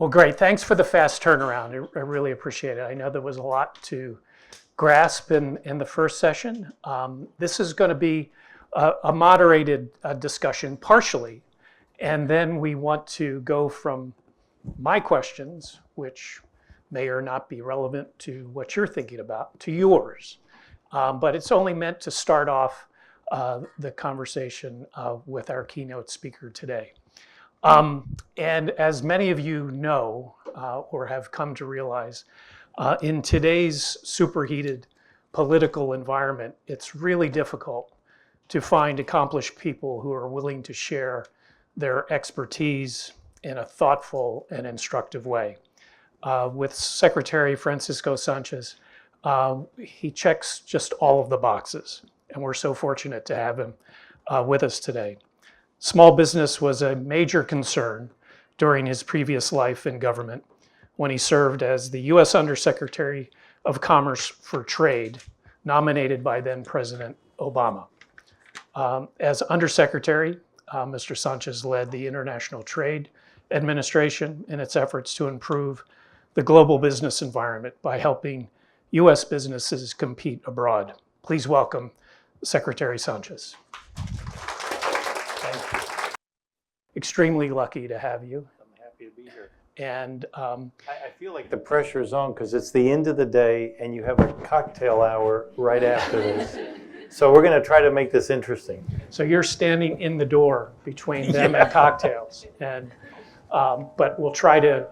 Well, great. Thanks for the fast turnaround. I really appreciate it. I know there was a lot to grasp in the first session. This is going to be a moderated discussion partially, and then we want to go from my questions, which may or not be relevant to what you're thinking about, to yours. But it's only meant to start off the conversation with our keynote speaker today. And as many of you know or have come to realize, in today's superheated political environment, it's really difficult to find accomplished people who are willing to share their expertise in a thoughtful and instructive way. With Secretary Francisco Sánchez, he checks just all of the boxes, and we're so fortunate to have him with us today. Small business was a major concern during his previous life in government when he served as the U.S. Undersecretary of Commerce for Trade, nominated by then President Obama. As Undersecretary, Mr. Sánchez led the International Trade Administration in its efforts to improve the global business environment by helping U.S. businesses compete abroad. Please welcome Secretary Sánchez. Thank you. Extremely lucky to have you. I'm happy to be here. And I feel like the pressure is on because it's the end of the day and you have a cocktail hour right after this. So we're going to try to make this interesting. So you're standing in the door between them and cocktails. And but we'll try to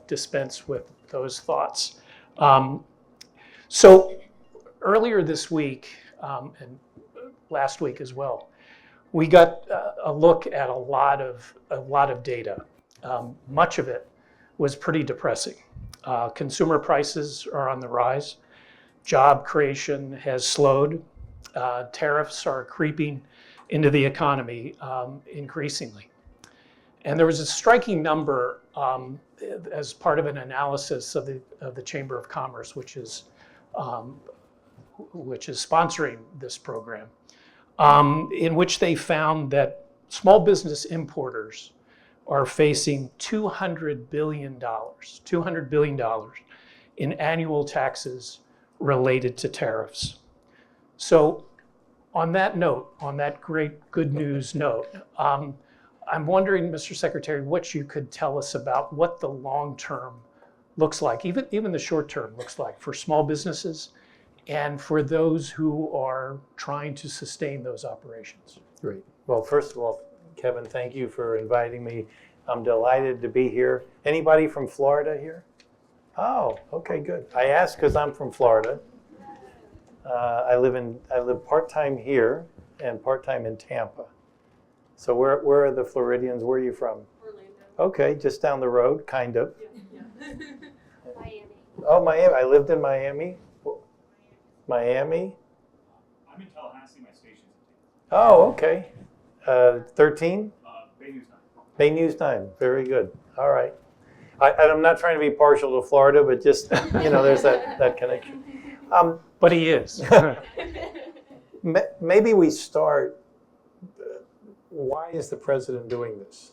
dispense with those thoughts. So earlier this week, and last week as well, we got a look at a lot of data. Much of it was pretty depressing. Consumer prices are on the rise. Job creation has slowed. Tariffs are creeping into the economy increasingly. And there was a striking number as part of an analysis of the Chamber of Commerce, which is sponsoring this program, in which they found that small business importers are facing $200 billion in annual taxes related to tariffs. So on that note, on that great good news note, I'm wondering, Mr. Secretary, what you could tell us about what the long term looks like, even the short term looks like for small businesses and for those who are trying to sustain those operations. Great. Well, first of all, Kevin, thank you for inviting me. I'm delighted to be here. Anybody from Florida here? Oh, okay, good. I asked because I'm from Florida. I live part-time here and part-time in Tampa. So where are the Floridians? Where are you from? Orlando. Okay, just down the road, kind of. Yeah. Miami. Oh, Miami. I lived in Miami. Miami. I'm in Tallahassee, my station's in Oh, okay. 13? Bay News 9. Bay News 9. Very good. All right. I'm not trying to be partial to Florida, but just, there's that connection. But he is. Maybe we start, why is the president doing this?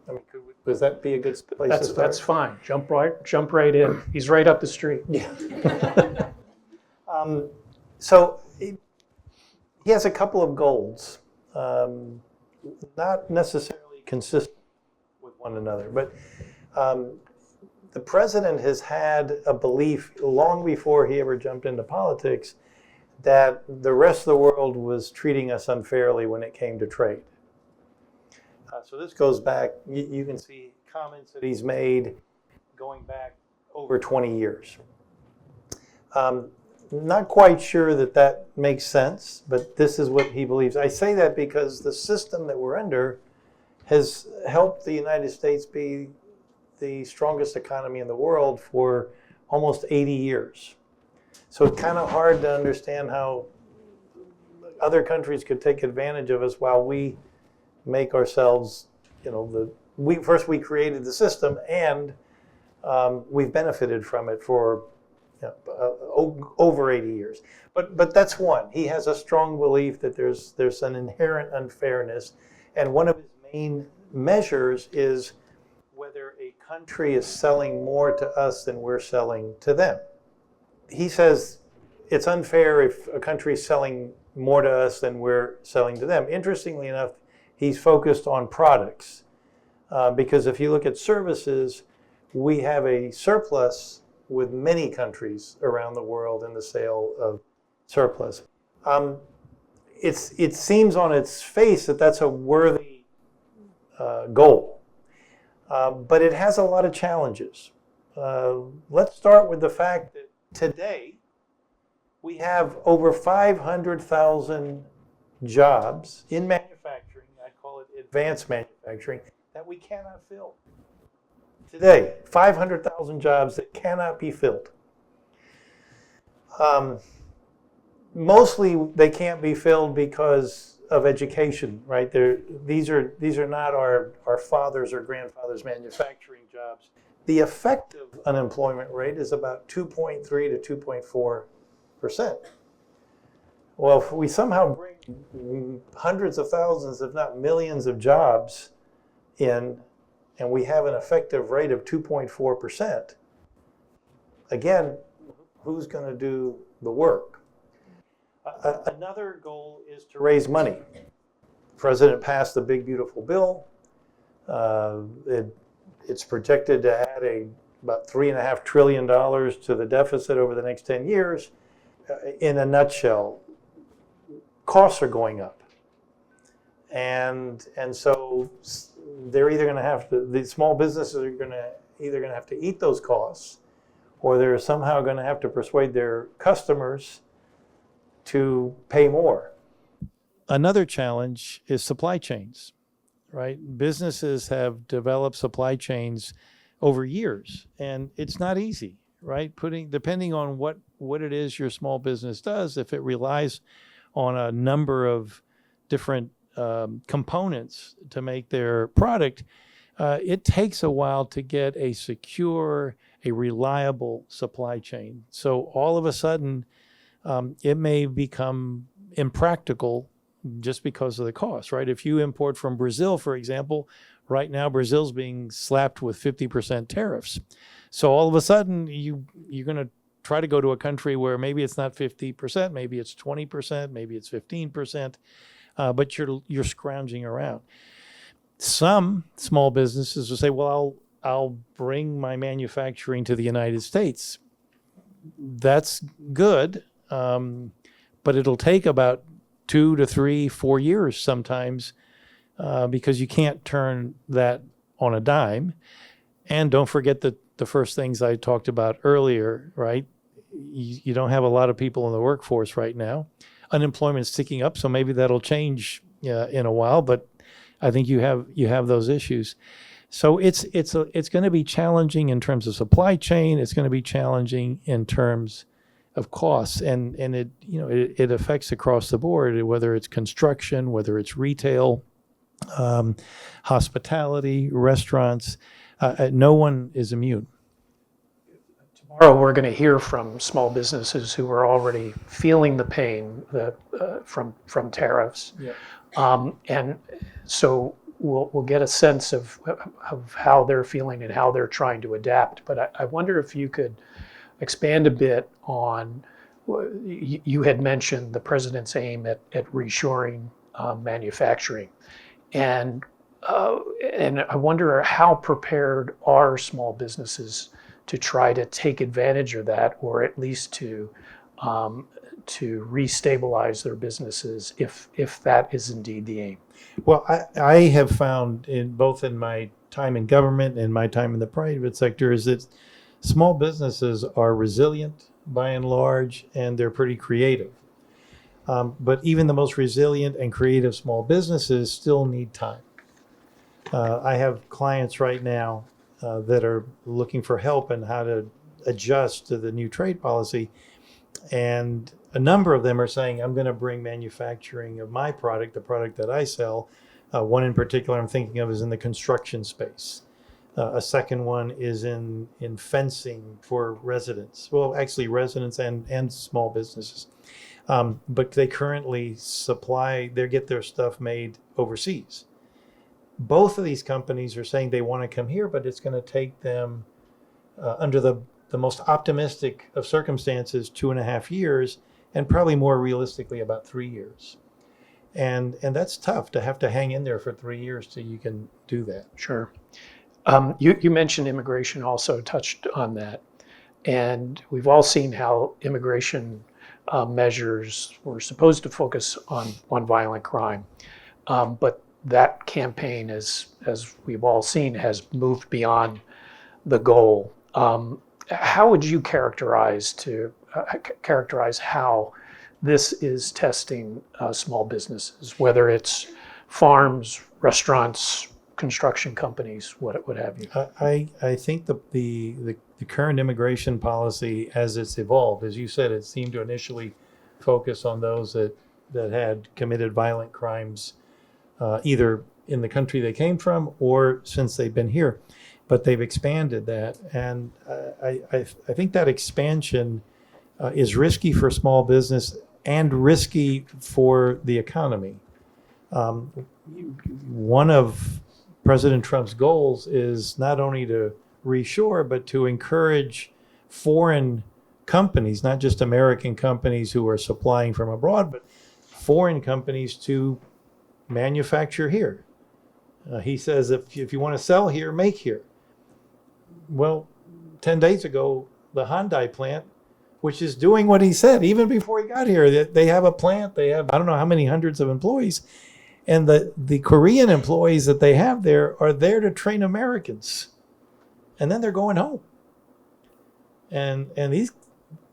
I mean, would that be a good place to start? That's fine. Jump right in. He's right up the street. Yeah. So he has a couple of goals, not necessarily consistent with one another, but the president has had a belief long before he ever jumped into politics that the rest of the world was treating us unfairly when it came to trade. So this goes back, you can see comments that he's made going back over 20 years. Not quite sure that makes sense, but this is what he believes. I say that because the system that we're under has helped the United States be the strongest economy in the world for almost 80 years. So it's kind of hard to understand how other countries could take advantage of us while we make ourselves, we created the system and we've benefited from it for over 80 years. But that's one. He has a strong belief that there's an inherent unfairness, and one of his main measures is whether a country is selling more to us than we're selling to them. He says it's unfair if a country is selling more to us than we're selling to them. Interestingly enough, he's focused on products because if you look at services, we have a surplus with many countries around the world in the sale of surplus. It seems on its face that that's a worthy goal, but it has a lot of challenges. Let's start with the fact that today we have over 500,000 jobs in manufacturing, I call it advanced manufacturing, that we cannot fill. Today, 500,000 jobs that cannot be filled. Mostly they can't be filled because of education, right? These are not our fathers or grandfathers' manufacturing jobs. The effective unemployment rate is about 2.3 to 2.4%. Well, if we somehow bring hundreds of thousands, if not millions of jobs in, and we have an effective rate of 2.4%, again, who's going to do the work? Another goal is to raise money. The president passed the Big Beautiful Bill. It's projected to add about $3.5 trillion to the deficit over the next 10 years. In a nutshell, costs are going up. And so they're either going to have to, the small businesses are either going to have to eat those costs, or they're somehow going to have to persuade their customers to pay more. Another challenge is supply chains, right? Businesses have developed supply chains over years, and it's not easy, right? Depending on what it is your small business does, if it relies on a number of different components to make their product, it takes a while to get a secure, a reliable supply chain. So all of a sudden, it may become impractical just because of the cost, right? If you import from Brazil, for example, right now Brazil's being slapped with 50% tariffs. So all of a sudden, you're going to try to go to a country where maybe it's not 50%, maybe it's 20%, maybe it's 15%, but you're scrounging around. Some small businesses will say, well, I'll bring my manufacturing to the United States. That's good. But it'll take about 2 to 3, 4 years sometimes because you can't turn that on a dime. And don't forget the first things I talked about earlier, right? You don't have a lot of people in the workforce right now. Unemployment's ticking up, so maybe that'll change in a while. But I think you have those issues. So it's going to be challenging in terms of supply chain. It's going to be challenging in terms of costs, and it affects across the board, whether it's construction, whether it's retail, hospitality, restaurants. No one is immune. Tomorrow, we're going to hear from small businesses who are already feeling the pain from tariffs. Yeah. And so we'll get a sense of how they're feeling and how they're trying to adapt. But I wonder if you could expand a bit on, you had mentioned the president's aim at reshoring manufacturing. And I wonder how prepared are small businesses to try to take advantage of that, or at least to restabilize their businesses if that is indeed the aim. Well, I have found both in my time in government and my time in the private sector is that small businesses are resilient by and large, and they're pretty creative. But even the most resilient and creative small businesses still need time. I have clients right now that are looking for help in how to adjust to the new trade policy. And a number of them are saying, I'm going to bring manufacturing of my product, the product that I sell. One in particular I'm thinking of is in the construction space. A second one is in fencing for residents. Well, actually residents and small businesses. But they currently they get their stuff made overseas. both of these companies are saying they want to come here, but it's going to take them, under the most optimistic of circumstances, 2.5 years, and probably more realistically about 3 years. And that's tough to have to hang in there for 3 years till you can do that. Sure. You mentioned immigration, also touched on that. And we've all seen how immigration measures were supposed to focus on violent crime. But that campaign, as we've all seen, has moved beyond the goal. How would you characterize how this is testing small businesses, whether it's farms, restaurants, construction companies, what have you? I think the current immigration policy, as it's evolved, as you said, it seemed to initially focus on those that had committed violent crimes, either in the country they came from or since they've been here. But they've expanded that, and I think that expansion is risky for small business and risky for the economy. One of President Trump's goals is not only to reshore, but to encourage foreign companies, not just American companies who are supplying from abroad, but foreign companies to manufacture here. He says if you want to sell here, make here. Well, 10 days ago, the Hyundai plant, which is doing what he said even before he got here, that they have a plant, they have I don't know how many hundreds of employees, and the Korean employees that they have there are there to train Americans, and then they're going home. And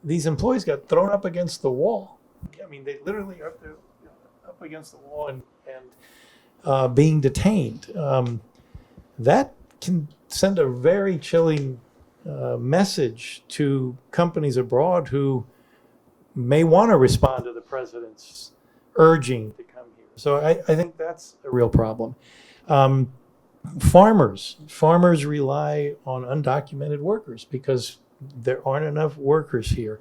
these employees got thrown up against the wall. I mean, they literally are up against the wall and being detained. That can send a very chilling message to companies abroad who may want to respond to the president's urging to come here. So I think that's a real problem. Farmers rely on undocumented workers because there aren't enough workers here.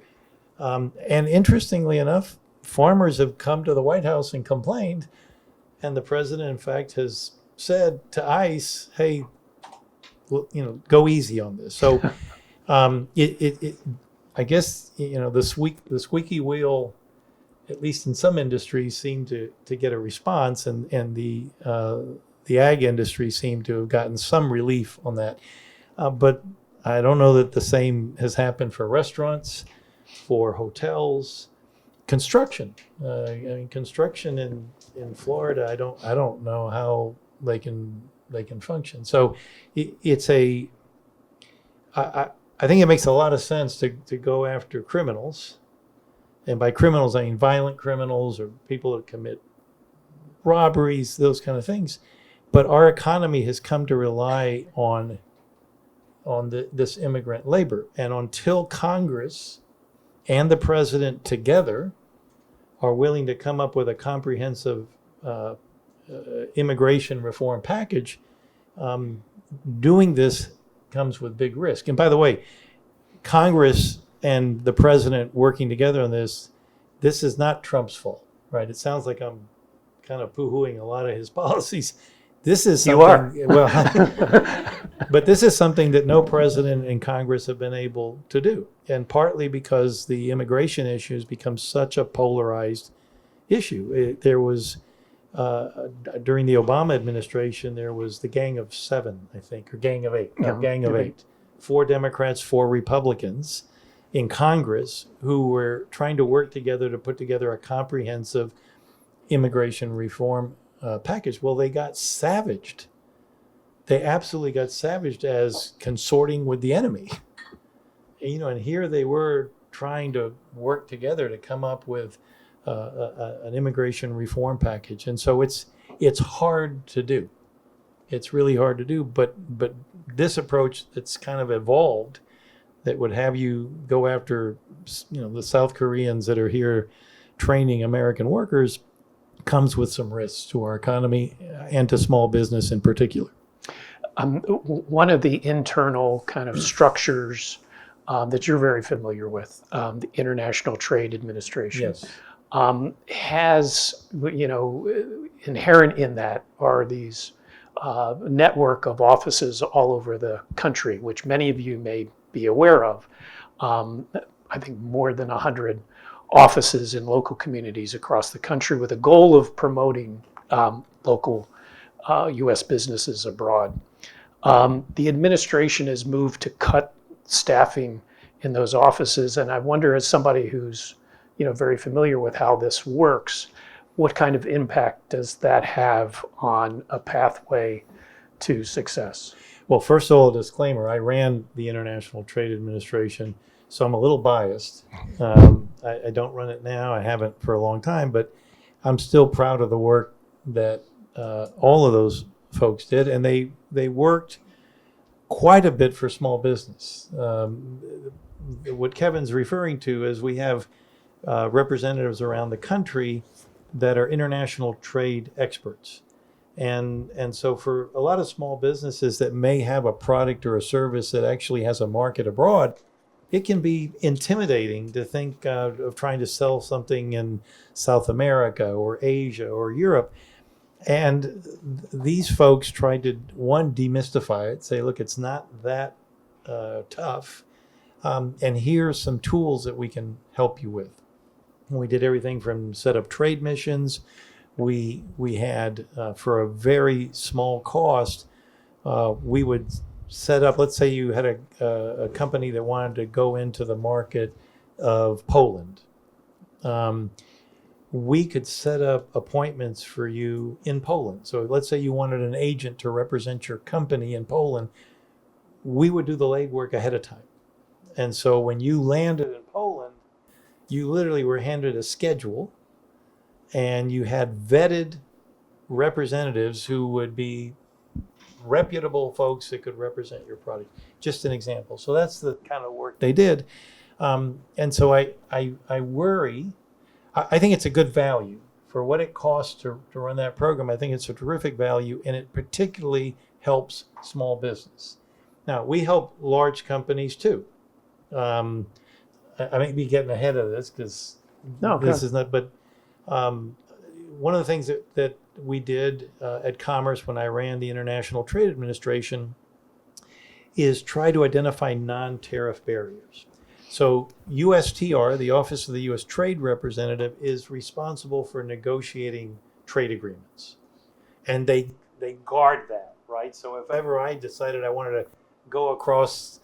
And interestingly enough, farmers have come to the White House and complained, and the president, in fact, has said to ICE, hey, go easy on this. So I guess, the squeaky wheel, at least in some industries, seemed to get a response, and the ag industry seemed to have gotten some relief on that. But I don't know that the same has happened for restaurants, for hotels, construction. Construction in Florida, I don't know how they can function. So I think it makes a lot of sense to go after criminals. And by criminals, I mean violent criminals or people that commit robberies, those kind of things. But our economy has come to rely on this immigrant labor. And until Congress and the president together are willing to come up with a comprehensive immigration reform package, doing this comes with big risk. And by the way, Congress and the president working together on this is not Trump's fault, right? It sounds like I'm kind of poo-hooing a lot of his policies. This is something, you are. Well, but this is something that no president in Congress have been able to do. And partly because the immigration issue has become such a polarized issue. There was, during the Obama administration, there was the Gang of Seven, I think, or Gang of Eight. No, Gang of Eight. 4 Democrats, 4 Republicans in Congress who were trying to work together to put together a comprehensive immigration reform package. Well, they got savaged. They absolutely got savaged as consorting with the enemy. And here they were trying to work together to come up with an immigration reform package. And so it's hard to do. It's really hard to do. But this approach that's kind of evolved, that would have you go after, the South Koreans that are here training American workers, comes with some risks to our economy and to small business in particular. One of the internal kind of structures that you're very familiar with, the International Trade Administration, Yes. has, inherent in that are these network of offices all over the country, which many of you may be aware of. I think more than 100 offices in local communities across the country with a goal of promoting local U.S. businesses abroad. The administration has moved to cut staffing in those offices, and I wonder, as somebody who's very familiar with how this works, what kind of impact does that have on a pathway to success? Well, first of all, a disclaimer, I ran the International Trade Administration, so I'm a little biased. I don't run it now. I haven't for a long time, but I'm still proud of the work that all of those folks did, and they worked quite a bit for small business. What Kevin's referring to is we have representatives around the country that are international trade experts. And so for a lot of small businesses that may have a product or a service that actually has a market abroad, it can be intimidating to think of trying to sell something in South America or Asia or Europe. And these folks tried to, one, demystify it, say, look, it's not that tough. And here's some tools that we can help you with. And we did everything from set up trade missions. We had, for a very small cost, we would set up, let's say you had a company that wanted to go into the market of Poland. We could set up appointments for you in Poland. So let's say you wanted an agent to represent your company in Poland. We would do the legwork ahead of time. And so when you landed in Poland, you literally were handed a schedule, and you had vetted representatives who would be reputable folks that could represent your product. Just an example. So that's the kind of work they did. And so I worry. I think it's a good value for what it costs to run that program. I think it's a terrific value, and it particularly helps small business. Now, we help large companies too. I may be getting ahead of this because this is not, but one of the things that we did at Commerce when I ran the International Trade Administration is try to identify non-tariff barriers. So USTR, the Office of the U.S. Trade Representative, is responsible for negotiating trade agreements. And they guard that, right? So if ever I decided I wanted to go across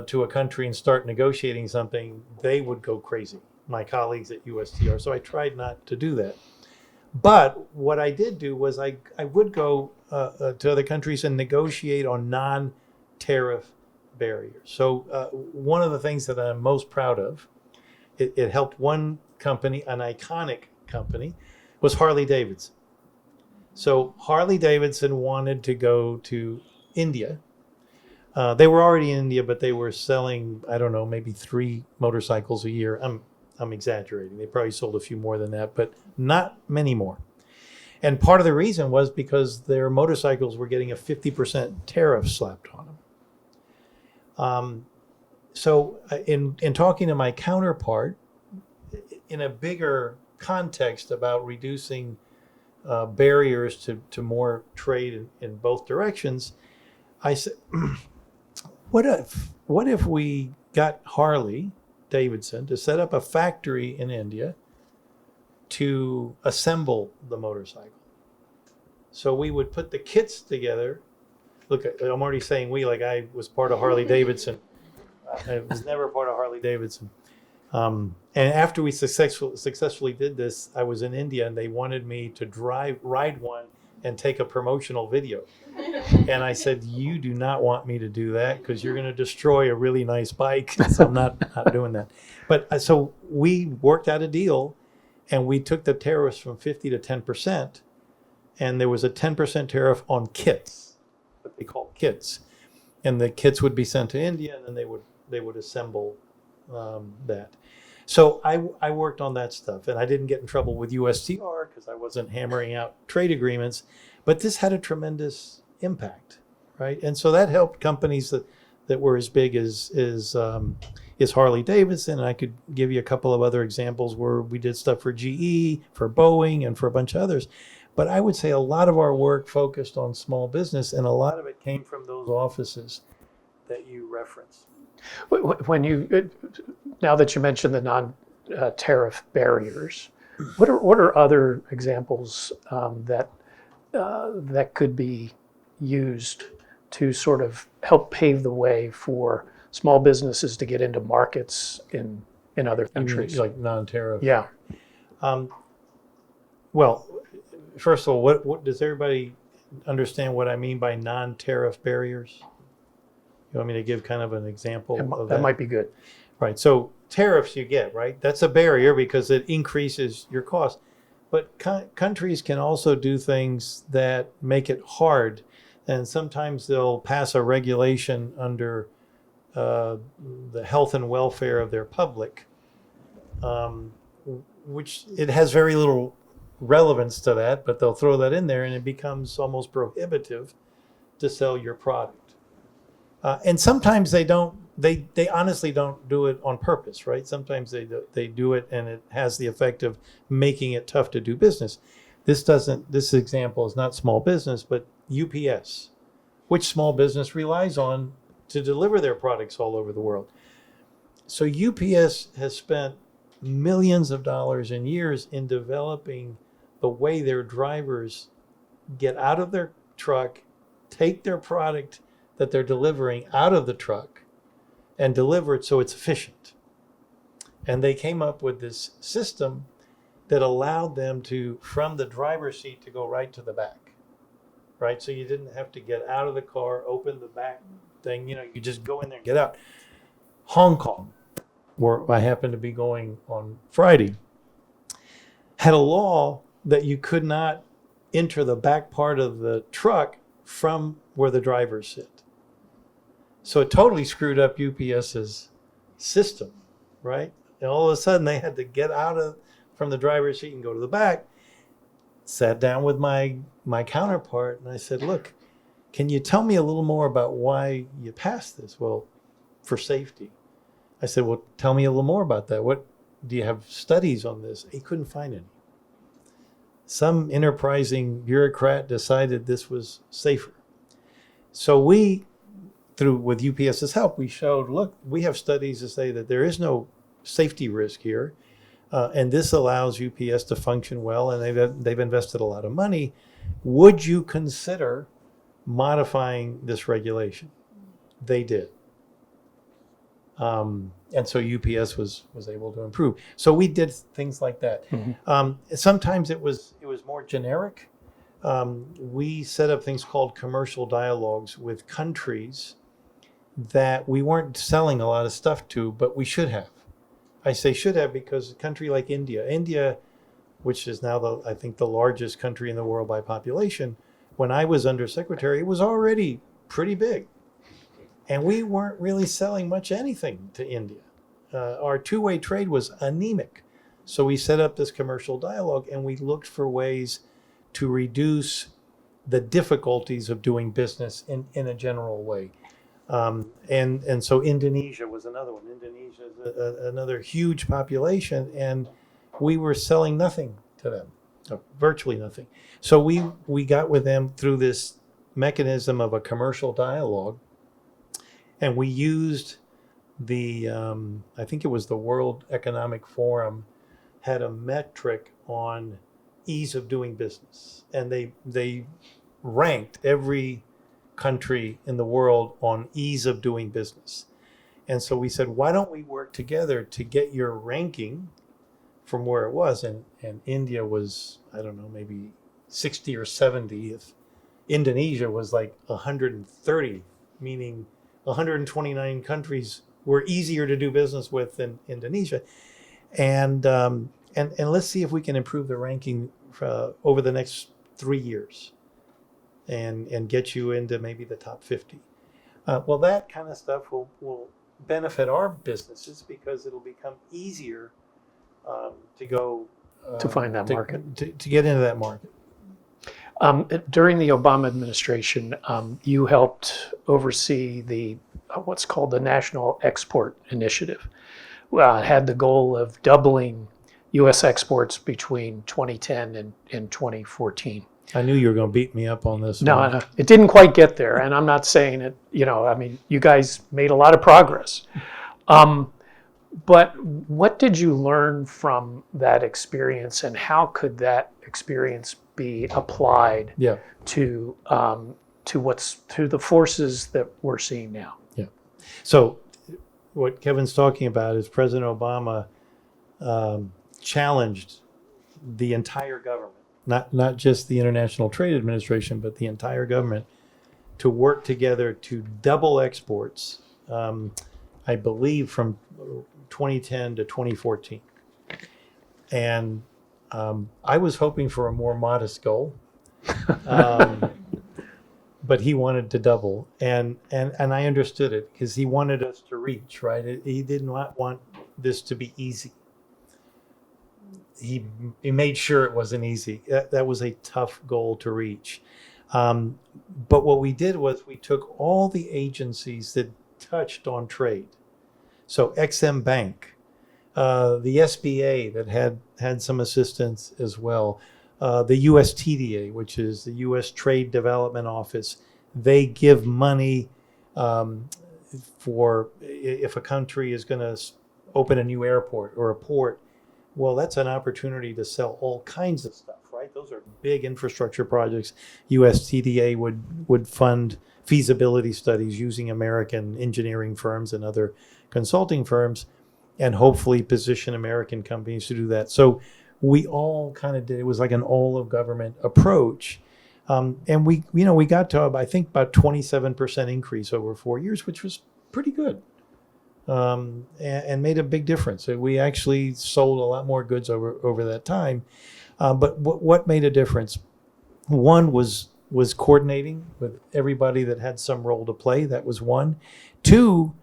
to a country and start negotiating something, they would go crazy, my colleagues at USTR. So I tried not to do that. But what I did do was I would go to other countries and negotiate on non-tariff barriers. So one of the things that I'm most proud of, it helped one company, an iconic company, was Harley Davidson. So Harley Davidson wanted to go to India. They were already in India, but they were selling, I don't know, maybe 3 motorcycles a year. I'm exaggerating. They probably sold a few more than that, but not many more. And part of the reason was because their motorcycles were getting a 50% tariff slapped on them. So in talking to my counterpart, in a bigger context about reducing barriers to more trade in both directions, I said, what if we got Harley Davidson to set up a factory in India to assemble the motorcycle? So we would put the kits together. Look, I'm already saying we, like I was part of Harley Davidson. I was never part of Harley Davidson. And after we successfully did this, I was in India and they wanted me to ride one and take a promotional video. And I said, you do not want me to do that because you're going to destroy a really nice bike. So I'm not doing that. But so we worked out a deal and we took the tariffs from 50 to 10%. And there was a 10% tariff on kits, what they call kits. And the kits would be sent to India and then they would assemble that. So I worked on that stuff, and I didn't get in trouble with USTR because I wasn't hammering out trade agreements, but this had a tremendous impact, right? And so that helped companies that were as big as Harley Davidson. And I could give you a couple of other examples where we did stuff for GE, for Boeing, and for a bunch of others. But I would say a lot of our work focused on small business, and a lot of it came from those offices that you referenced. When you, now that you mentioned the non-tariff barriers, what are other examples that could be used to sort of help pave the way for small businesses to get into markets in other countries? Like non-tariff. Yeah. Well, first of all, what does everybody understand what I mean by non-tariff barriers? You want me to give kind of an example of that? That might be good. Right. So tariffs you get, right? That's a barrier because it increases your cost. But countries can also do things that make it hard. And sometimes they'll pass a regulation under the health and welfare of their public, which it has very little relevance to that, but they'll throw that in there and it becomes almost prohibitive to sell your product. And sometimes they don't, they honestly don't do it on purpose, right? Sometimes they do it and it has the effect of making it tough to do business. This example is not small business, but UPS, which small business relies on to deliver their products all over the world. So UPS has spent millions of dollars and years in developing the way their drivers get out of their truck, take their product that they're delivering out of the truck and deliver it so it's efficient. And they came up with this system that allowed them to, from the driver's seat, to go right to the back, right? So you didn't have to get out of the car, open the back thing, you just go in there and get out. Hong Kong, where I happened to be going on Friday, had a law that you could not enter the back part of the truck from where the drivers sit. So it totally screwed up UPS's system, right? And all of a sudden they had to get from the driver's seat and go to the back. Sat down with my counterpart and I said, look, can you tell me a little more about why you passed this? Well, for safety. I said, well, tell me a little more about that. What do you have studies on this? He couldn't find any. Some enterprising bureaucrat decided this was safer. So with UPS's help, we showed, look, we have studies to say that there is no safety risk here. And this allows UPS to function well, and they've invested a lot of money. Would you consider modifying this regulation? They did. And so UPS was able to improve. So we did things like that. Mm-hmm. Sometimes it was more generic. We set up things called commercial dialogues with countries that we weren't selling a lot of stuff to, but we should have. I say should have because a country like India, which is now I think the largest country in the world by population, when I was undersecretary, it was already pretty big. And we weren't really selling much anything to India. Our two-way trade was anemic. So we set up this commercial dialogue and we looked for ways to reduce the difficulties of doing business in a general way. And so Indonesia was another one. Indonesia is another huge population, and we were selling nothing to them, virtually nothing. So we got with them through this mechanism of a commercial dialogue, and we used I think it was the World Economic Forum had a metric on ease of doing business, and they ranked every country in the world on ease of doing business. And so we said, why don't we work together to get your ranking from where it was? And India was, I don't know, maybe 60 or 70. If Indonesia was like 130, meaning 129 countries were easier to do business with than Indonesia. And let's see if we can improve the ranking over the next 3 years. And get you into maybe the top 50. Well, that kind of stuff will benefit our businesses because it'll become easier to go to find that market. To get into that market. During the Obama administration, you helped oversee the what's called the National Export Initiative. It had the goal of doubling U.S. exports between 2010 and 2014. I knew you were going to beat me up on this No, one. no, it didn't quite get there, and I'm not saying it. I mean, you guys made a lot of progress. But what did you learn from that experience, and how could that experience be applied Yeah. to the forces that we're seeing now? Yeah. So what Kevin's talking about is President Obama challenged the entire government, not just the International Trade Administration, but the entire government, to work together to double exports, I believe from 2010 to 2014. And I was hoping for a more modest goal, but he wanted to double, and I understood it because he wanted us to reach, right? He didn't want this to be easy. He made sure it wasn't easy. That was a tough goal to reach. But what we did was we took all the agencies that touched on trade. So XM Bank, the SBA that had some assistance as well, the USTDA, which is the U.S. Trade Development Office, they give money for if a country is going to open a new airport or a port. Well, that's an opportunity to sell all kinds of stuff, right? Those are big infrastructure projects. USTDA would fund feasibility studies using American engineering firms and other consulting firms, and hopefully position American companies to do that. So we all kind of did. It was like an all of government approach, and we got to I think about 27% increase over 4 years, which was pretty good, and made a big difference. We actually sold a lot more goods over that time. But what made a difference? One was coordinating with everybody that had some role to play. That was one. Two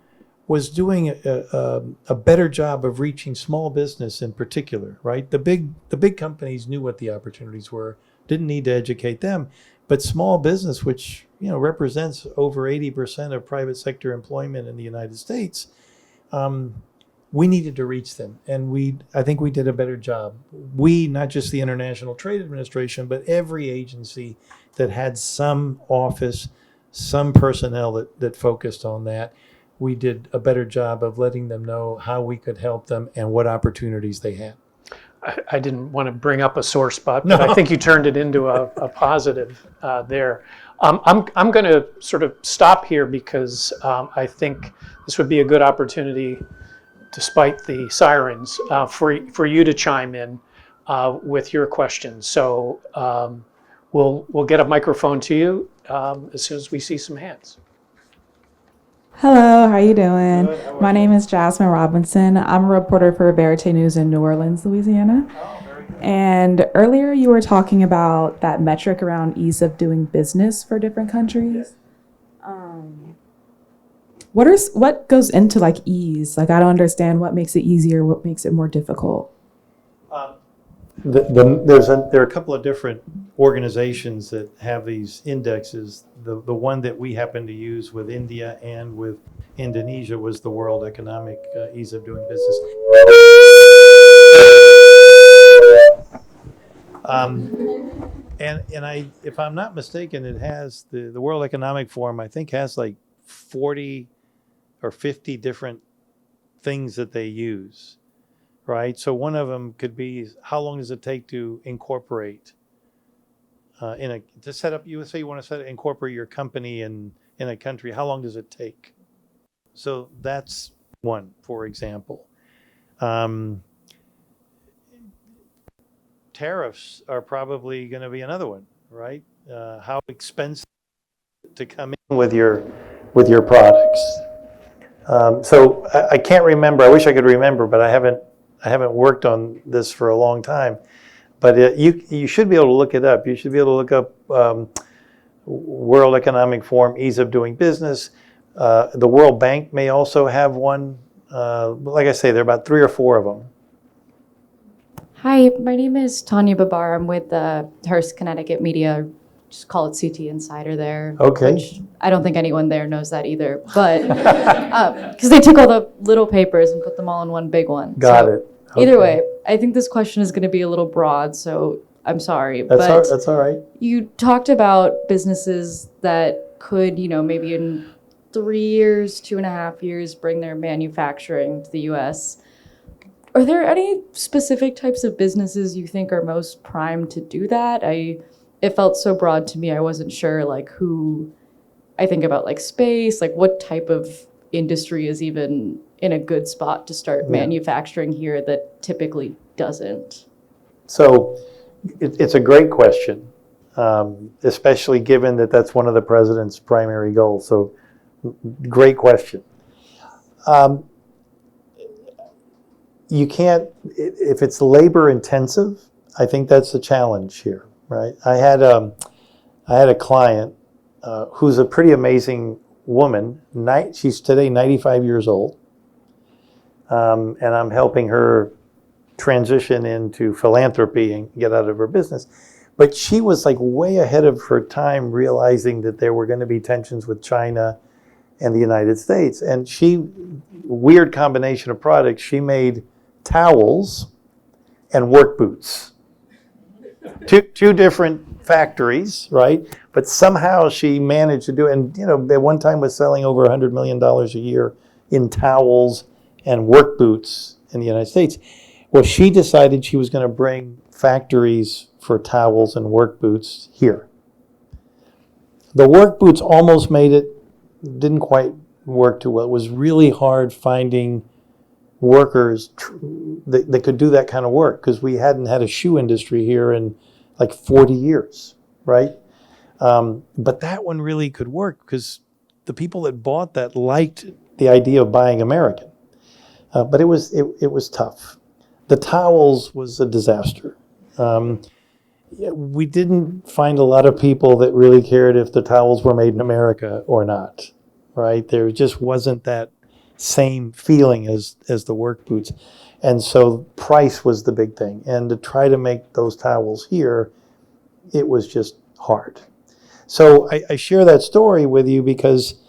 was doing a better job of reaching small business in particular, right? The big companies knew what the opportunities were, didn't need to educate them, but small business, which represents over 80% of private sector employment in the United States, we needed to reach them, and I think we did a better job. We, not just the International Trade Administration, but every agency that had some office, some personnel that focused on that, we did a better job of letting them know how we could help them and what opportunities they had. I didn't want to bring up a sore spot, but I think you turned it into a positive there. I'm going to sort of stop here because I think this would be a good opportunity, despite the sirens, for you to chime in with your questions. So we'll get a microphone to you as soon as we see some hands. Hello, how you doing? My name is Jasmine Robinson. I'm a reporter for Verite News in New Orleans, Louisiana. Oh, very good. And earlier you were talking about that metric around ease of doing business for different countries. What goes into like ease? Like, I don't understand what makes it easier, what makes it more difficult. There are a couple of different organizations that have these indexes. The one that we happen to use with India and with Indonesia was the World Economic Ease of Doing Business. And if I'm not mistaken, it has the World Economic Forum, I think, has like 40 or 50 different things that they use. Right, so one of them could be, how long does it take to incorporate to set up? You say you want to incorporate your company in a country. How long does it take? So that's one, for example. Tariffs are probably going to be another one, right? How expensive to come in with your products. So I can't remember. I wish I could remember, but I haven't worked on this for a long time, but you should be able to look it up. You should be able to look up World Economic Forum, Ease of Doing Business. The World Bank may also have one. Like I say, there are about 3 or 4 of them. Hi, my name is Tanya Babar. I'm with Hearst Connecticut Media. Just call it CT Insider there. Okay. Which I don't think anyone there knows that either, but because they took all the little papers and put them all in one big one. Got it. Either Okay. way, I think this question is going to be a little broad, so I'm sorry. That's all right. You talked about businesses that could, maybe in 3 years, 2.5 years, bring their manufacturing to the US. Are there any specific types of businesses you think are most primed to do that? It felt so broad to me, I wasn't sure who. I think about space, what type of industry is even in a good spot to start manufacturing here that typically doesn't? So it's a great question, especially given that that's one of the president's primary goals. So great question. You can't, if it's labor intensive, I think that's the challenge here, right? I had a client who's a pretty amazing woman. She's today 95 years old, and I'm helping her transition into philanthropy and get out of her business. But she was way ahead of her time, realizing that there were going to be tensions with China and the United States. And weird combination of products, she made towels and work boots. Two different factories, right? But somehow she managed to do it. And, at one time was selling over $100 million a year in towels and work boots in the United States. Well, she decided she was going to bring factories for towels and work boots here. The work boots almost made it, didn't quite work too well. It was really hard finding workers that could do that kind of work because we hadn't had a shoe industry here in 40 years, right? But that one really could work because the people that bought that liked the idea of buying American. But it was tough. The towels was a disaster. We didn't find a lot of people that really cared if the towels were made in America or not, right? There just wasn't that same feeling as the work boots. And so price was the big thing. And to try to make those towels here, it was just hard. So I share that story with you because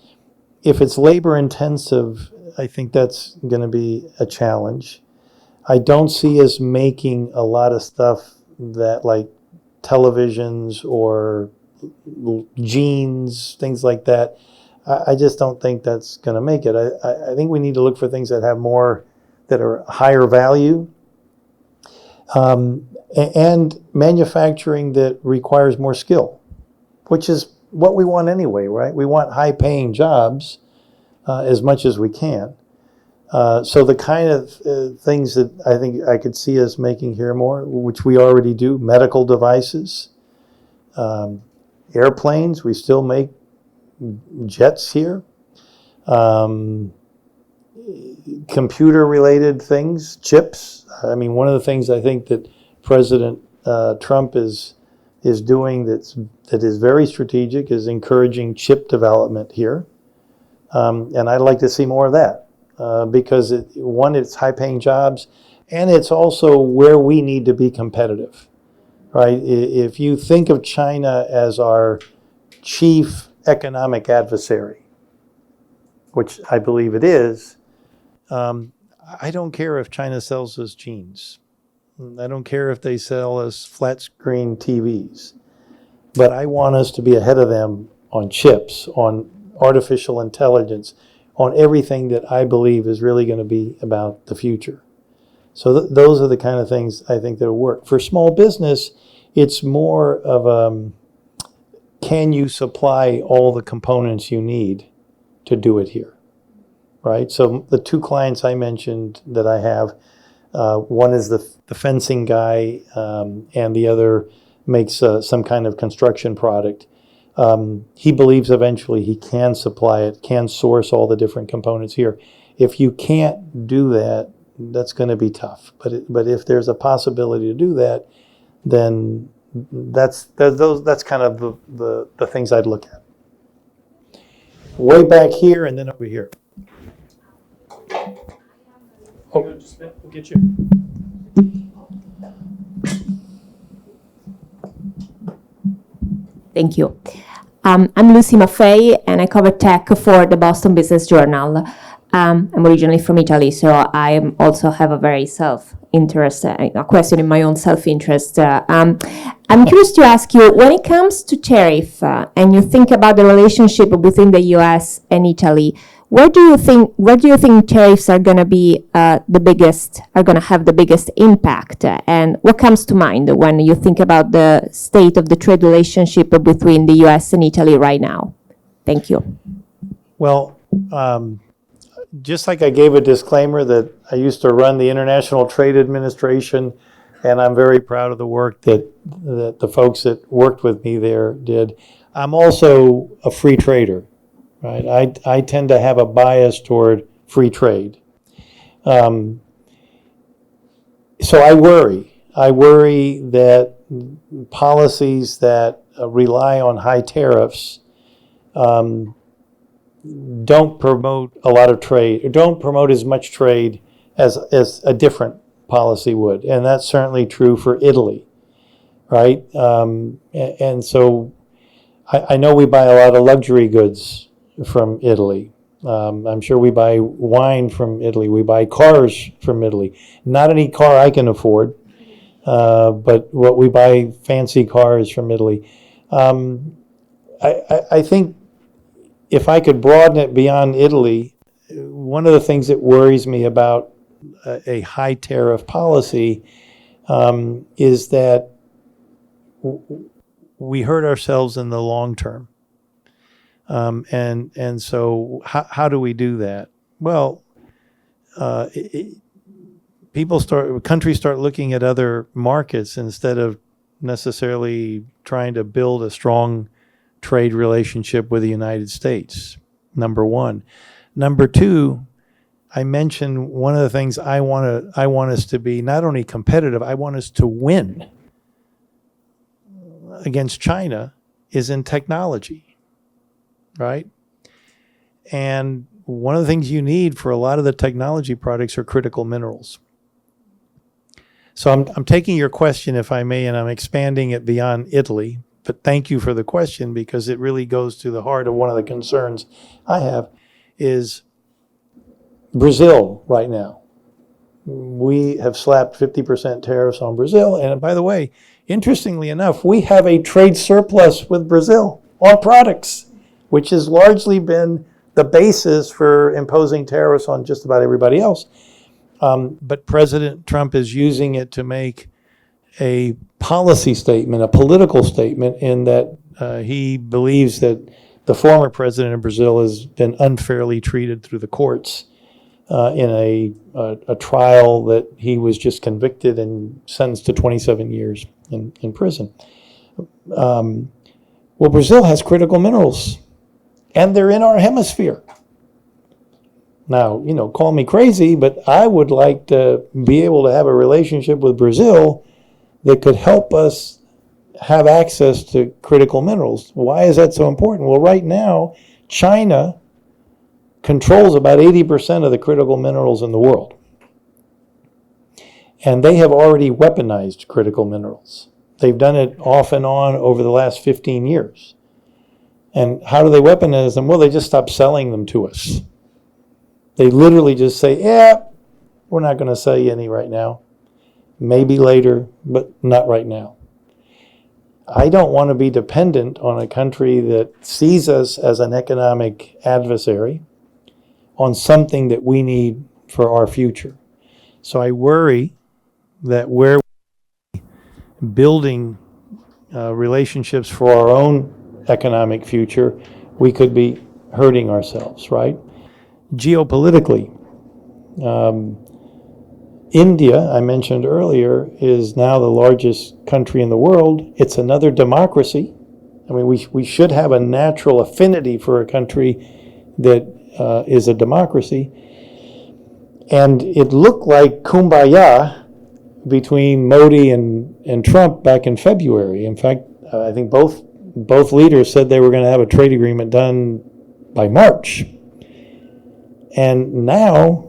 if it's labor intensive, I think that's going to be a challenge. I don't see us making a lot of stuff that televisions or jeans, things like that. I just don't think that's going to make it. I think we need to look for things that have more, that are higher value, and manufacturing that requires more skill, which is what we want anyway, right? We want high-paying jobs as much as we can. So the kind of things that I think I could see us making here more, which we already do, medical devices, airplanes, we still make jets here, computer-related things, chips. I mean, one of the things I think that President Trump is doing that is very strategic is encouraging chip development here, and I'd like to see more of that because it's high-paying jobs, and it's also where we need to be competitive, right? If you think of China as our chief economic adversary, which I believe it is, I don't care if China sells us jeans. I don't care if they sell us flat screen TVs. But I want us to be ahead of them on chips, on artificial intelligence, on everything that I believe is really going to be about the future. So those are the kind of things I think that will work. For small business, it's more of can you supply all the components you need to do it here, right? So the two clients I mentioned that I have, one is the fencing guy, and the other makes some kind of construction product. He believes eventually he can supply it, can source all the different components here. If you can't do that, that's going to be tough. But if there's a possibility to do that, then that's kind of the things I'd look at. Way back here and then over here. Oh, just a minute, we'll get you. Thank you. I'm Lucy Maffei, and I cover tech for the Boston Business Journal. I'm originally from Italy, so I also have a very self-interest, a question in my own self-interest. I'm curious to ask you, when it comes to tariff, and you think about the relationship between the U.S. and Italy, where do you think tariffs are going to be have the biggest impact? And what comes to mind when you think about the state of the trade relationship between the U.S. and Italy right now? Thank you. Well, just like I gave a disclaimer that I used to run the International Trade Administration, and I'm very proud of the work that the folks that worked with me there did. I'm also a free trader, right? I tend to have a bias toward free trade. So I worry. I worry that policies that rely on high tariffs don't promote a lot of trade, or don't promote as much trade as a different policy would. And that's certainly true for Italy, right? And so I know we buy a lot of luxury goods from Italy. I'm sure we buy wine from Italy. We buy cars from Italy. Not any car I can afford, but what we buy fancy cars from Italy. I think if I could broaden it beyond Italy, one of the things that worries me about a high tariff policy is that we hurt ourselves in the long term. And so how do we do that? Well, countries start looking at other markets instead of necessarily trying to build a strong trade relationship with the United States, number one. Number two, I mentioned one of the things I want us to be not only competitive, I want us to win against China is in technology, right? And one of the things you need for a lot of the technology products are critical minerals. So I'm taking your question, if I may, and I'm expanding it beyond Italy. But thank you for the question, because it really goes to the heart of one of the concerns I have is Brazil right now. We have slapped 50% tariffs on Brazil. And by the way, interestingly enough, we have a trade surplus with Brazil on products, which has largely been the basis for imposing tariffs on just about everybody else. But President Trump is using it to make a policy statement, a political statement, in that he believes that the former president of Brazil has been unfairly treated through the courts in a trial that he was just convicted and sentenced to 27 years in prison. Well, Brazil has critical minerals, and they're in our hemisphere. Now, call me crazy, but I would like to be able to have a relationship with Brazil that could help us have access to critical minerals. Why is that so important? Well, right now, China controls about 80% of the critical minerals in the world. And they have already weaponized critical minerals. They've done it off and on over the last 15 years. And how do they weaponize them? Well, they just stop selling them to us. They literally just say, yeah, we're not going to sell you any right now. Maybe later, but not right now. I don't want to be dependent on a country that sees us as an economic adversary on something that we need for our future. So I worry that we're building relationships for our own economic future, we could be hurting ourselves, right? Geopolitically, India, I mentioned earlier, is now the largest country in the world. It's another democracy. I mean, we should have a natural affinity for a country that is a democracy. And it looked like kumbaya between Modi and Trump back in February. In fact, I think both leaders said they were going to have a trade agreement done by March. And now,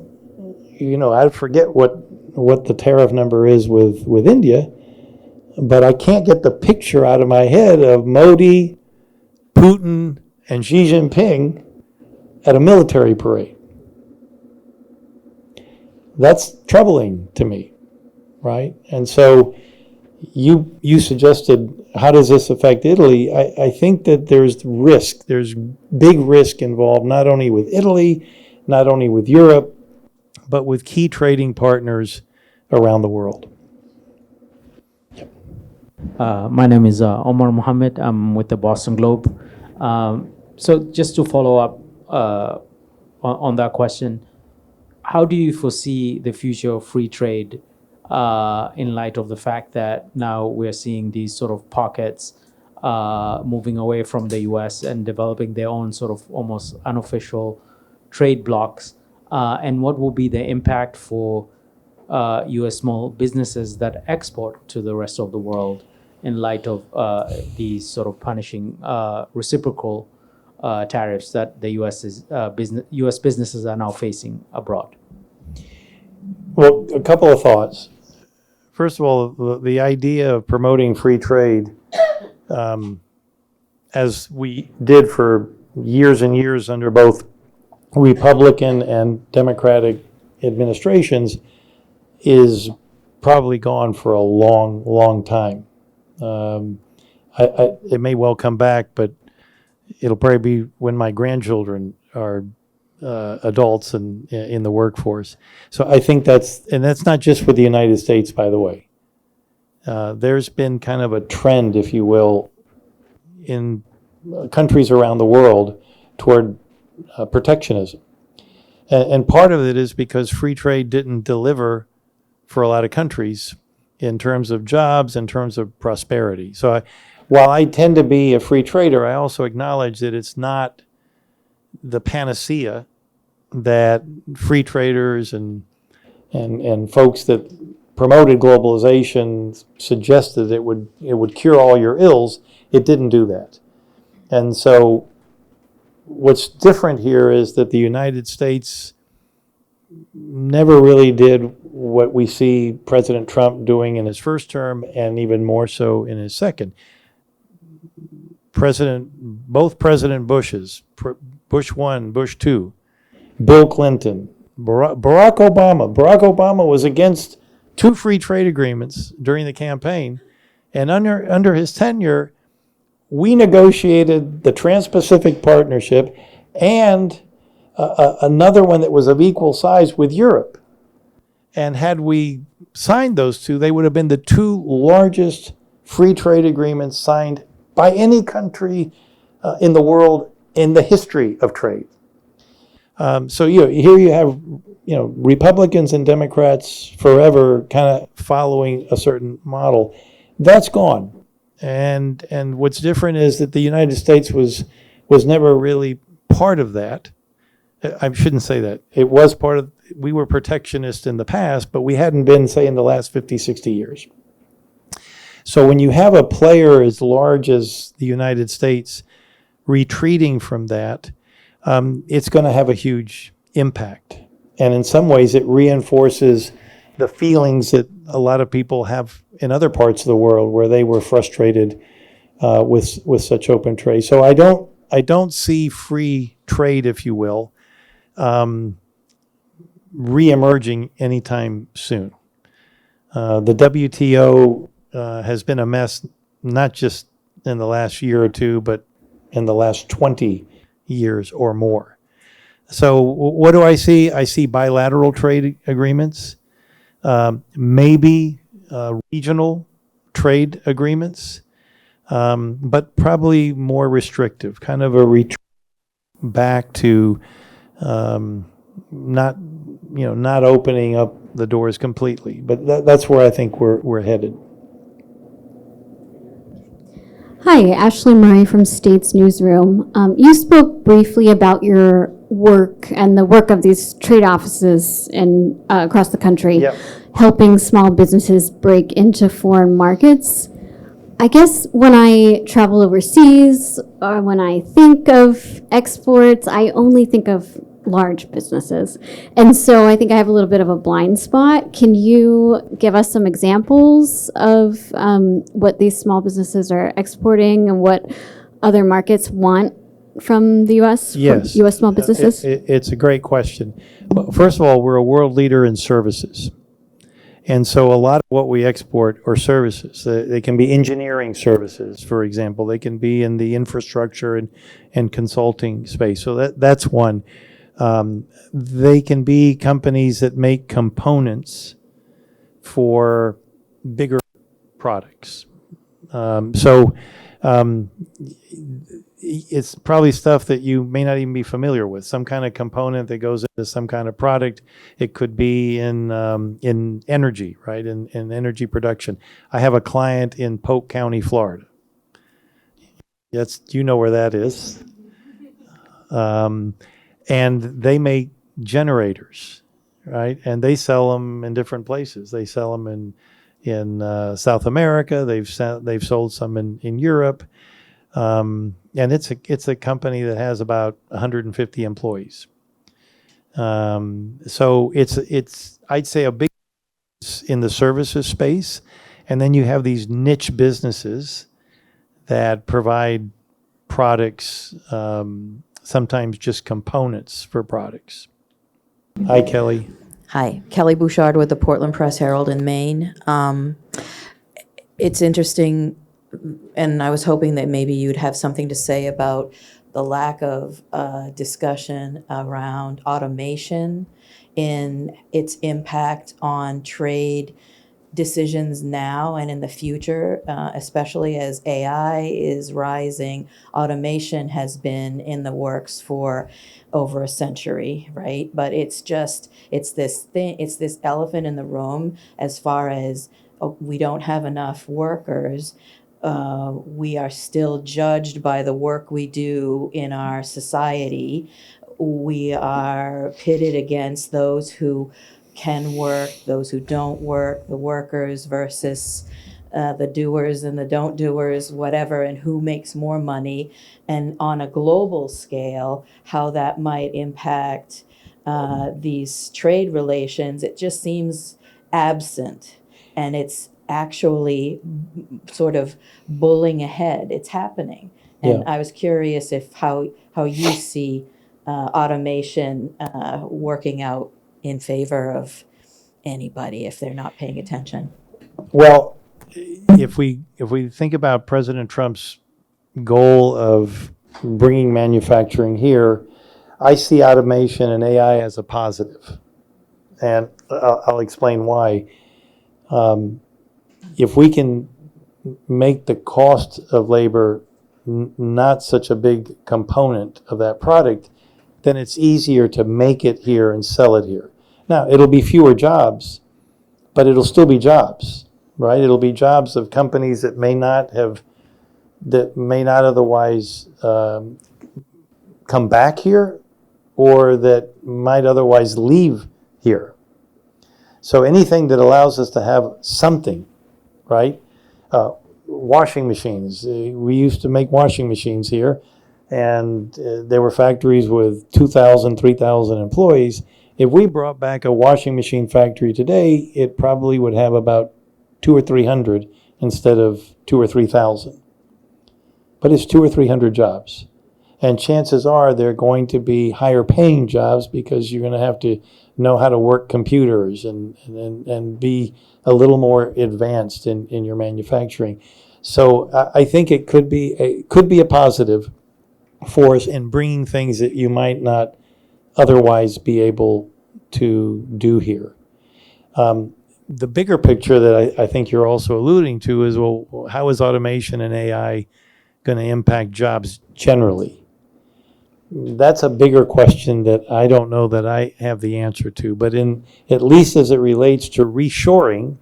I forget what the tariff number is with India, but I can't get the picture out of my head of Modi, Putin, and Xi Jinping at a military parade. That's troubling to me, right? And so you suggested, how does this affect Italy? I think that there's risk. There's big risk involved, not only with Italy, not only with Europe, but with key trading partners around the world. My name is Omar Mohammed. I'm with the Boston Globe. So just to follow up on that question, how do you foresee the future of free trade in light of the fact that now we're seeing these sort of pockets moving away from the US and developing their own sort of almost unofficial trade blocks? And what will be the impact for US small businesses that export to the rest of the world in light of these sort of punishing reciprocal tariffs that the US businesses are now facing abroad? Well, a couple of thoughts. First of all, the idea of promoting free trade, as we did for years and years under both Republican and Democratic administrations, is probably gone for a long, long time. It may well come back, but it'll probably be when my grandchildren are adults and in the workforce. So I think that's not just for the United States, by the way. There's been kind of a trend, if you will, in countries around the world toward protectionism. And part of it is because free trade didn't deliver for a lot of countries in terms of jobs, in terms of prosperity. So while I tend to be a free trader, I also acknowledge that it's not the panacea that free traders and folks that promoted globalization suggested it would cure all your ills. It didn't do that. And so what's different here is that the United States never really did what we see President Trump doing in his first term, and even more so in his second. Both President Bushes, Bush 1, Bush 2, Bill Clinton, Barack Obama. Barack Obama was against 2 free trade agreements during the campaign, and under his tenure, we negotiated the Trans-Pacific Partnership and another one that was of equal size with Europe. And had we signed those 2, they would have been the 2 largest free trade agreements signed by any country in the world in the history of trade. So here you have Republicans and Democrats forever kind of following a certain model. That's gone. And what's different is that the United States was never really part of that. I shouldn't say that. It was part of, we were protectionist in the past, but we hadn't been, say, in the last 50, 60 years. So when you have a player as large as the United States retreating from that, it's going to have a huge impact. And in some ways, it reinforces the feelings that a lot of people have in other parts of the world where they were frustrated with such open trade. So I don't see free trade, if you will, re-emerging anytime soon. The WTO has been a mess, not just in the last year or two, but in the last 20 years or more. So what do I see? I see bilateral trade agreements, maybe regional trade agreements, but probably more restrictive, kind of a retreat back to not opening up the doors completely. But that's where I think we're headed. Hi, Ashley Murray from States Newsroom. You spoke briefly about your work and the work of these trade offices across the country, Yep. helping small businesses break into foreign markets. I guess when I travel overseas or when I think of exports, I only think of large businesses. And so I think I have a little bit of a blind spot. Can you give us some examples of what these small businesses are exporting and what other markets want from the U.S. Yes. for U.S. small businesses? It's a great question. Well, first of all, we're a world leader in services. And so a lot of what we export are services. They can be engineering services, for example. They can be in the infrastructure and consulting space. So that's one. They can be companies that make components for bigger products. It's probably stuff that you may not even be familiar with. Some kind of component that goes into some kind of product. It could be in energy, right? In energy production. I have a client in Polk County, Florida. You know where that is. And they make generators, right? And they sell them in different places. They sell them in South America. They've sold some in Europe. And it's a company that has about 150 employees. So it's I'd say a big in the services space, and then you have these niche businesses that provide products, sometimes just components for products. Hi, Kelly. Hi, Kelly Bouchard with the Portland Press Herald in Maine. It's interesting, and I was hoping that maybe you'd have something to say about the lack of discussion around automation in its impact on trade decisions now and in the future, especially as AI is rising. Automation has been in the works for over a century, right? But it's this elephant in the room as far as we don't have enough workers. We are still judged by the work we do in our society. We are pitted against those who can work, those who don't work, the workers versus the doers and the don't doers, whatever, and who makes more money. And on a global scale, how that might impact these trade relations, it just seems absent. And it's actually sort of bulling ahead. It's happening. And Yeah. I was curious if how you see automation working out in favor of anybody if they're not paying attention. Well, if we think about President Trump's goal of bringing manufacturing here, I see automation and AI as a positive, and I'll explain why. If we can make the cost of labor not such a big component of that product, then it's easier to make it here and sell it here. Now, it'll be fewer jobs, but it'll still be jobs, right? It'll be jobs of companies that may not otherwise come back here, or that might otherwise leave here. So anything that allows us to have something, right? Washing machines. We used to make washing machines here, and there were factories with 2,000, 3,000 employees. If we brought back a washing machine factory today, it probably would have about 200 or 300 instead of 2,000 or 3,000. But it's 200 or 300 jobs. And chances are they're going to be higher paying jobs because you're going to have to know how to work computers and be a little more advanced in your manufacturing. So I think it could be a positive for us in bringing things that you might not otherwise be able to do here. The bigger picture that I think you're also alluding to is, well, how is automation and AI going to impact jobs generally? That's a bigger question that I don't know that I have the answer to. But at least as it relates to reshoring,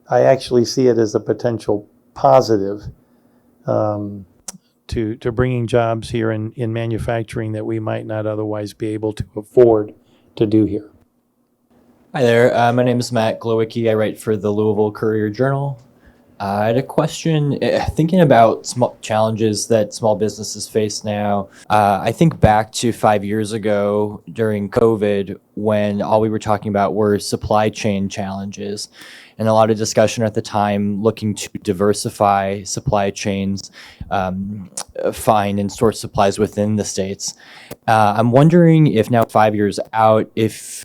I actually see it as a potential positive to bringing jobs here in manufacturing that we might not otherwise be able to afford to do here. Hi there, my name is Matt Glowicki. I write for the Louisville Courier-Journal. I had a question. Thinking about small challenges that small businesses face now, I think back to 5 years ago during COVID when all we were talking about were supply chain challenges, and a lot of discussion at the time looking to diversify supply chains, find and source supplies within the states. I'm wondering if now 5 years out, if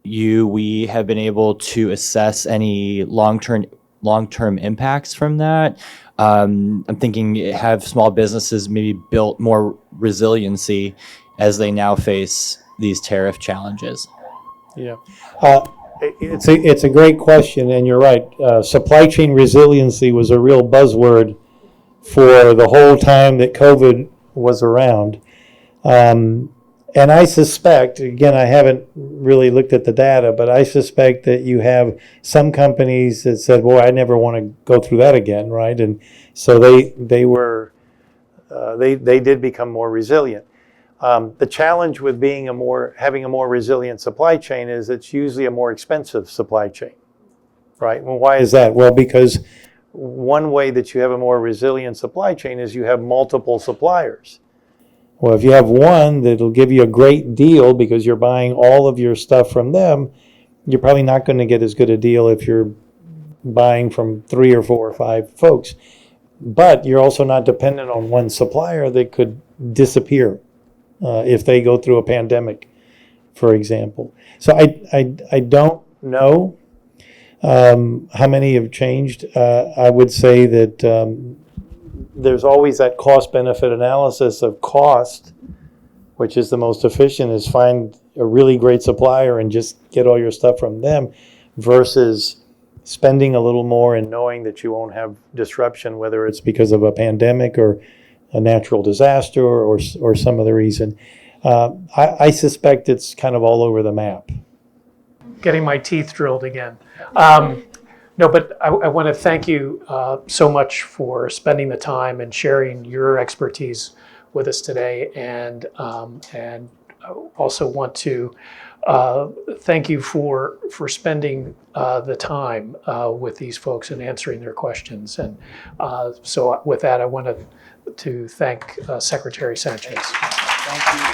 we have been able to assess any long-term impacts from that. I'm thinking, have small businesses maybe built more resiliency as they now face these tariff challenges? Yeah. It's a great question, and you're right. Supply chain resiliency was a real buzzword for the whole time that COVID was around. And I suspect, again, I haven't really looked at the data, but I suspect that you have some companies that said, boy, I never want to go through that again, right? And so they did become more resilient. The challenge with having a more resilient supply chain is it's usually a more expensive supply chain, right? Well, why is that? Well, because one way that you have a more resilient supply chain is you have multiple suppliers. Well, if you have one that'll give you a great deal because you're buying all of your stuff from them, you're probably not going to get as good a deal if you're buying from 3 or 4 or 5 folks. But you're also not dependent on one supplier that could disappear if they go through a pandemic, for example. So I don't know how many have changed. I would say that there's always that cost-benefit analysis of cost, which is the most efficient, is find a really great supplier and just get all your stuff from them, versus spending a little more and knowing that you won't have disruption, whether it's because of a pandemic or a natural disaster or some other reason. I suspect it's kind of all over the map. Getting my teeth drilled again. No, but I want to thank you so much for spending the time and sharing your expertise with us today, and also want to thank you for spending the time with these folks and answering their questions. And so with that, I want to thank Secretary Sánchez. Thank you.